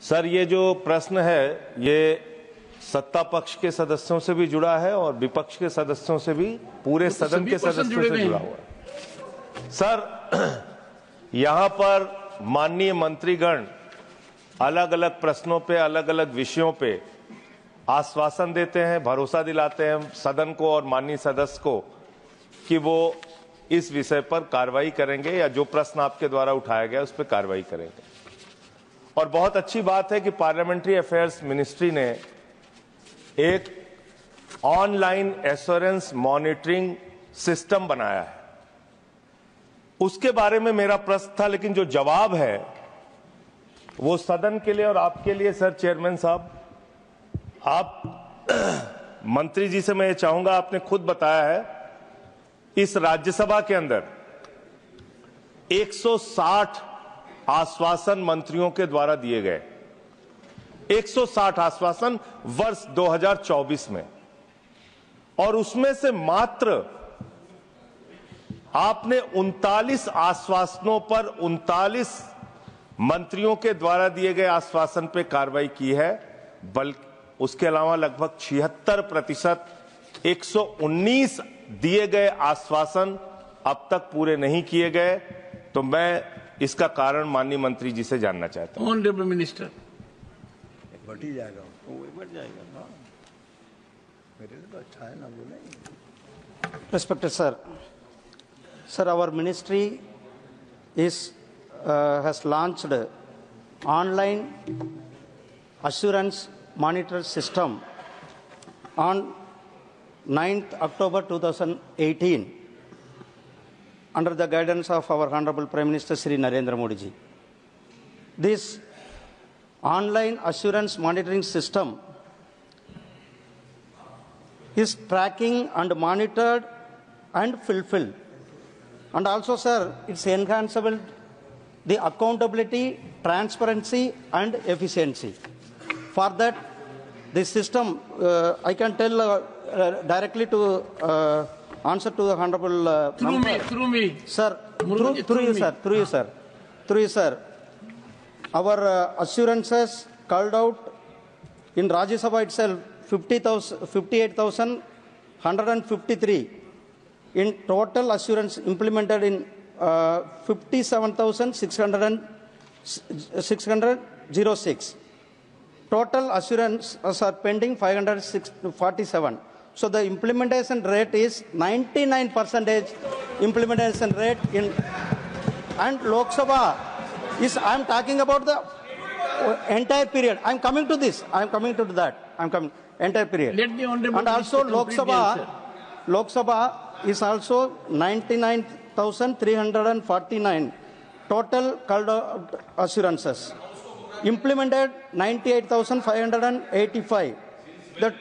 Sir, ये जो प्रश्न है ये सत्ता पक्ष के सदस्यों से भी जुड़ा है और विपक्ष के सदस्यों से भी, पूरे सदन के सदस्यों से जुड़ा हुआ है। सर, यहां पर माननीय मंत्रीगण अलग अलग प्रश्नों पे, अलग अलग विषयों पे आश्वासन देते हैं, भरोसा दिलाते हैं सदन को और माननीय सदस्य को कि वो इस विषय पर कार्रवाई करेंगे या जो प्रश्न आपके द्वारा उठाया गया उस पर कार्रवाई करेंगे। और बहुत अच्छी बात है कि पार्लियामेंट्री अफेयर्स मिनिस्ट्री ने एक ऑनलाइन एश्योरेंस मॉनिटरिंग सिस्टम बनाया है। उसके बारे में मेरा प्रश्न था, लेकिन जो जवाब है वो सदन के लिए और आपके लिए। सर चेयरमैन साहब, आप मंत्री जी से मैं ये चाहूंगा, आपने खुद बताया है इस राज्यसभा के अंदर 160 आश्वासन मंत्रियों के द्वारा दिए गए, 160 आश्वासन वर्ष 2024 में, और उसमें से मात्र आपने 39 आश्वासनों पर 39 मंत्रियों के द्वारा दिए गए आश्वासन पे कार्रवाई की है, बल्कि उसके अलावा लगभग 76% 119 दिए गए आश्वासन अब तक पूरे नहीं किए गए। तो मैं इसका कारण माननीय मंत्री जी से जानना चाहता हूं। Honourable minister. बढ़ ही जाएगा, वो बढ़ जाएगा ना, मेरे लिए तो अच्छा है ना, बोले। Respected sir, sir, our ministry has launched online assurance monitor system on 9th October 2018 under the guidance of our Honorable Prime Minister Shri Narendra Modi ji. This online assurance monitoring system is tracking and monitored and fulfilled. And also, sir, it's enhanceable the accountability, transparency and efficiency. For that, this system, I can tell directly to answer to the Honorable Through me. Sir, through you, sir. Our assurances called out in Rajya Sabha itself 58,153. In total assurance implemented in 57,606. Total assurance are pending 547. So the implementation rate is 99% implementation rate in, and Lok Sabha is, I am talking about the entire period. I am coming to this. I am coming to that. I am coming entire period. Let the honorable and also Lok Sabha is also 99,349 total called assurances. Implemented 98,585. The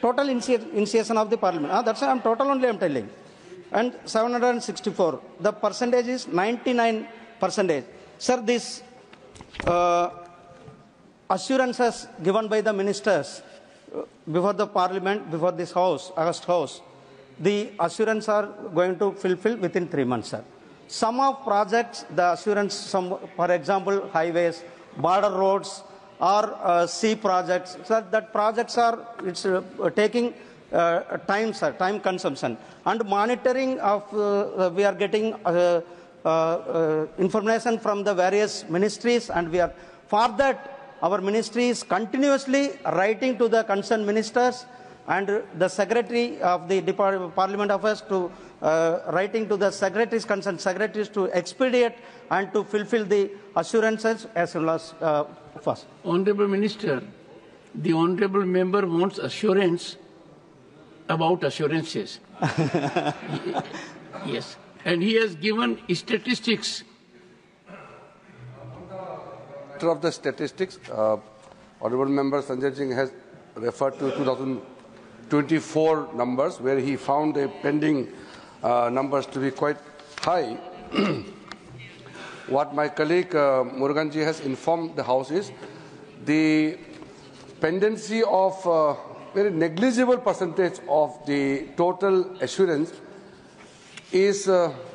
total initiation of the parliament. That's why I'm total only I'm telling. And 764. The percentage is 99%. Sir, this assurances given by the ministers before the parliament, before this house, August house, the assurance are going to fulfill within 3 months, sir. Some of projects, the assurance, some, for example, highways, border roads, or sea projects, sir, that projects are taking time, sir, time consumption. And monitoring of, we are getting information from the various ministries, and we are, for that, our ministry is continuously writing to the concerned ministers and the secretary of the Parliament Affairs to writing to the secretaries, concerned secretaries to expedite and to fulfill the assurances as well as first. Honorable Minister, the honorable member wants assurance about assurances. Yes, and he has given statistics. Of the statistics, Honorable Member Sanjay Singh has referred to 2024 numbers, where he found the pending numbers to be quite high. What my colleague Muruganji has informed the House is the pendency of very negligible percentage of the total assurance is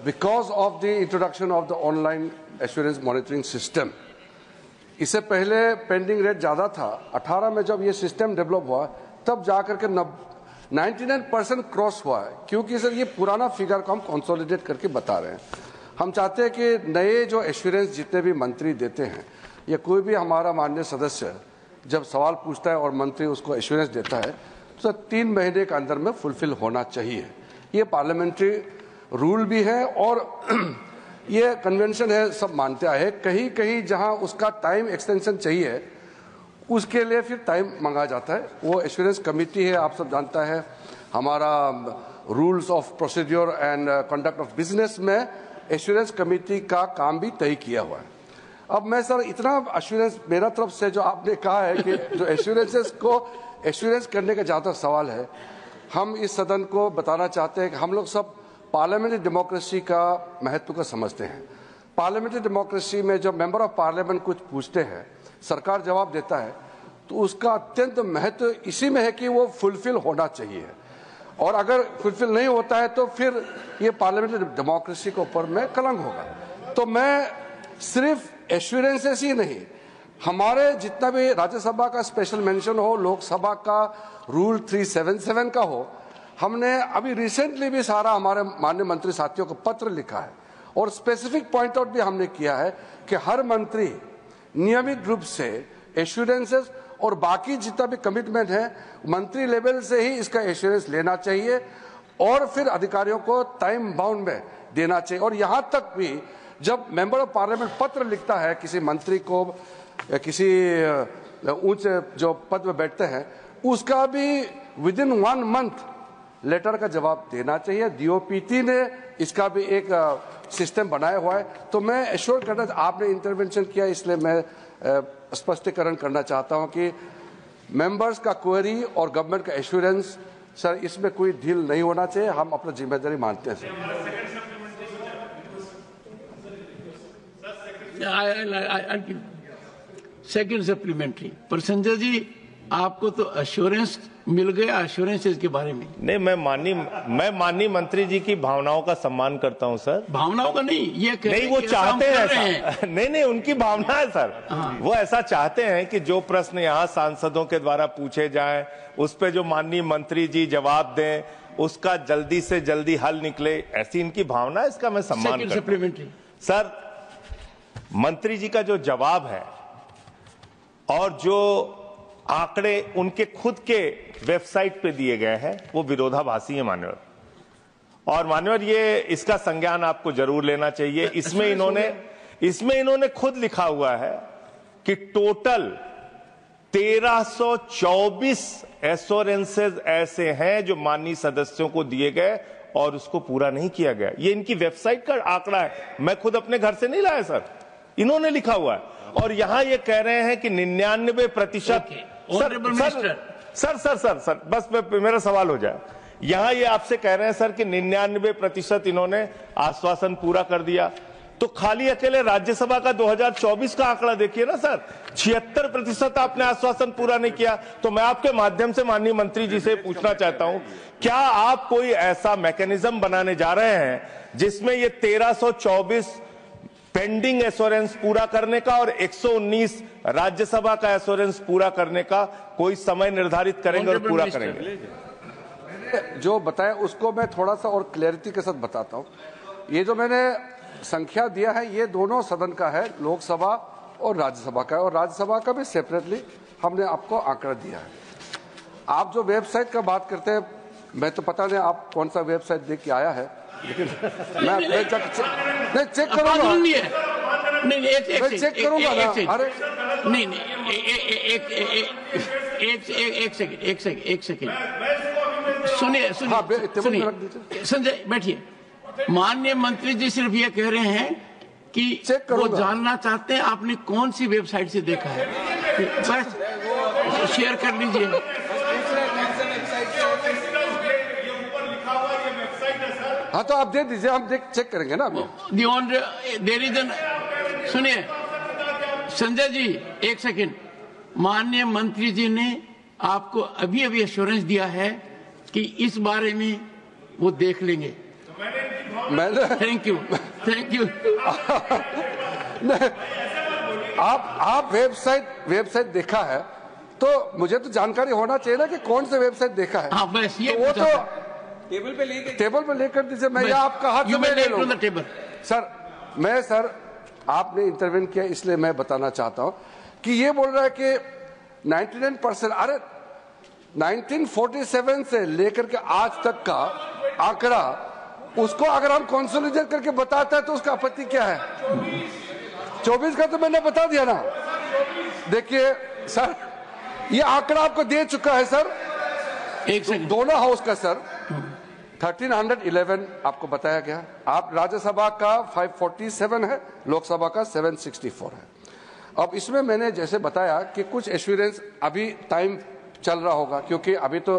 because of the introduction of the online assurance monitoring system. इससे पहले pending rate ज़्यादा था। 18 में जब ये system develop हुआ तब जाकर के 99% क्रॉस हुआ है, क्योंकि सर ये पुराना फिगर को हम कंसोलिडेट करके बता रहे हैं। हम चाहते हैं कि नए जो एश्योरेंस जितने भी मंत्री देते हैं या कोई भी हमारा माननीय सदस्य जब सवाल पूछता है और मंत्री उसको एश्योरेंस देता है तो 3 महीने के अंदर में फुलफिल होना चाहिए। ये पार्लियामेंट्री रूल भी है और ये कन्वेंशन है, सब मानते आए। कहीं कहीं जहां उसका टाइम एक्सटेंशन चाहिए उसके लिए फिर टाइम मांगा जाता है। वो एश्योरेंस कमेटी है, आप सब जानता है, हमारा rules of procedure and conduct of business में एश्योरेंस कमेटी का काम भी तय किया हुआ है। अब मैं सर इतना एश्योरेंस मेरा तरफ से जो आपने कहा है कि जो एश्योरेंसेस को एश्योरेंस करने का जहाँ तक सवाल है, हम इस सदन को बताना चाहते हैं कि हम लोग सब पार्लियामेंट्री डेमोक्रेसी का महत्व को समझते हैं। पार्लियामेंट्री डेमोक्रेसी में जब मेंबर ऑफ पार्लियामेंट कुछ पूछते हैं, सरकार जवाब देता है, तो उसका अत्यंत महत्व इसी में है कि वो फुलफिल होना चाहिए, और अगर फुलफिल नहीं होता है तो फिर ये पार्लियामेंट्री डेमोक्रेसी के ऊपर में कलंक होगा। तो मैं सिर्फ एश्योरेंसेस ही नहीं, हमारे जितना भी राज्यसभा का स्पेशल मेंशन हो, लोकसभा का रूल 377 का हो, हमने अभी रिसेंटली भी सारा हमारे माननीय मंत्री साथियों को पत्र लिखा है और स्पेसिफिक पॉइंट आउट भी हमने किया है कि हर मंत्री नियमित रूप से एश्योरेंसेस और बाकी जितना भी कमिटमेंट है मंत्री लेवल से ही इसका एश्योरेंस लेना चाहिए और फिर अधिकारियों को टाइम बाउंड में देना चाहिए। और यहां तक भी जब मेंबर ऑफ पार्लियामेंट पत्र लिखता है किसी मंत्री को या किसी उच्च जो पद में बैठते हैं, उसका भी विदिन 1 मंथ लेटर का जवाब देना चाहिए। डीओपीटी ने इसका भी एक सिस्टम बनाया हुआ है। तो मैं एश्योर करना, आपने इंटरवेंशन किया इसलिए मैं स्पष्टीकरण करना चाहता हूं कि मेंबर्स का क्वेरी और गवर्नमेंट का एश्योरेंस, सर इसमें कोई ढील नहीं होना चाहिए। हम अपना जिम्मेदारी मानते हैं सर। सेकंड सप्लीमेंट्री पर संजय जी, आपको तो अश्योरेंस मिल गया एश्योरेंसेस के बारे में। नहीं, मैं माननीय मंत्री जी की भावनाओं का सम्मान करता हूं सर। भावनाओं का नहीं, ये नहीं, वो चाहते हैं ऐसा। नहीं, उनकी भावना है सर। वो ऐसा चाहते हैं कि जो प्रश्न यहाँ सांसदों के द्वारा पूछे जाएं, उस पे जो माननीय मंत्री जी जवाब दें, उसका जल्दी से जल्दी हल निकले, ऐसी इनकी भावना है। इसका मैं सम्मान करता हूं। सप्लीमेंट्री सर, मंत्री जी का जो जवाब है और जो आंकड़े उनके खुद के वेबसाइट पे दिए गए हैं वो विरोधाभासी है मान्यवर। और मान्यवर, ये इसका संज्ञान आपको जरूर लेना चाहिए। इसमें इन्होंने खुद लिखा हुआ है कि टोटल 1324 एश्योरेंसेस ऐसे हैं जो माननीय सदस्यों को दिए गए और उसको पूरा नहीं किया गया। ये इनकी वेबसाइट का आंकड़ा है, मैं खुद अपने घर से नहीं लाया सर, इन्होंने लिखा हुआ है। और यहां ये कह रहे हैं कि 99%। सर, बस मेरा सवाल हो जाए। यहां ये आपसे कह रहे हैं सर कि 99% इन्होंने आश्वासन पूरा कर दिया, तो खाली अकेले राज्यसभा का 2024 का आंकड़ा देखिए ना सर, 76% आपने आश्वासन पूरा नहीं किया। तो मैं आपके माध्यम से माननीय मंत्री जी से पूछना चाहता हूं, क्या आप कोई ऐसा मैकेनिज्म बनाने जा रहे हैं जिसमें ये 1324 पेंडिंग एश्योरेंस पूरा करने का और 119 राज्यसभा का एश्योरेंस पूरा करने का कोई समय निर्धारित करेंगे और पूरा करेंगे? जो बताया उसको मैं थोड़ा सा और क्लैरिटी के साथ बताता हूं। ये जो मैंने संख्या दिया है ये दोनों सदन का है, लोकसभा और राज्यसभा का है, और राज्यसभा का भी सेपरेटली हमने आपको आंकड़ा दिया है। आप जो वेबसाइट का बात करते हैं, मैं तो पता नहीं आप कौन सा वेबसाइट देख के आया है, लेकिन मैं चेक करूंगा। नहीं, चेक करूंगा ना। अरे नहीं, एक सेकंड सुनिए संजय, बैठिए। माननीय मंत्री जी सिर्फ ये कह रहे हैं कि वो जानना चाहते हैं आपने कौन सी वेबसाइट से देखा है, बस शेयर कर लीजिए। हाँ, तो आप दे दीजिए, हम चेक करेंगे ना। सुनिए संजय जी, एक सेकंड। माननीय मंत्री जी ने आपको अभी एश्योरेंस दिया है कि इस बारे में वो देख लेंगे। Thank you. आप वेबसाइट देखा है तो मुझे तो जानकारी होना चाहिए ना कि कौन से वेबसाइट देखा है। हाँ, बस ये तो वो तो टेबल पे लेकर दीजिए, मैं या आपका हाथ में ले लूं। सर आपने इंटरवेन किया इसलिए मैं बताना चाहता हूं कि ये बोल रहा है कि 99%, अरे 1947 से लेकर के आज तक का आंकड़ा, उसको अगर हम कंसोलिडेट करके बताता है तो उसका आपत्ति क्या है? 24 का तो मैंने बता दिया ना। देखिए सर, ये आंकड़ा आपको दे चुका है सर, दोनों हाउस का सर 1311 आपको बताया गया। आप राज्यसभा का 547 है, लोकसभा का 764 है। अब इसमें मैंने जैसे बताया कि कुछ एश्योरेंस अभी टाइम चल रहा होगा, क्योंकि अभी तो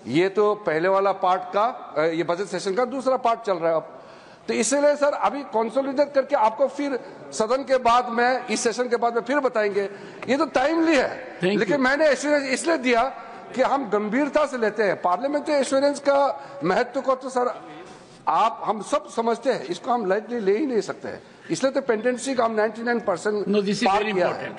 ये तो पहले वाला पार्ट का, ये बजट सेशन का दूसरा पार्ट चल रहा है अब, तो इसलिए सर अभी कंसोलिडेट करके आपको फिर सदन के बाद में, इस सेशन के बाद में फिर बताएंगे। ये तो टाइमली है, लेकिन मैंने एश्योरेंस इसलिए दिया कि हम गंभीरता से लेते हैं पार्लियामेंट्री एश्योरेंस का महत्व को। तो सर हम सब समझते हैं, इसको हम लाइटली ले ही नहीं सकते हैं, इसलिए तो पेंडेंसी का हम 99% no, this is very important.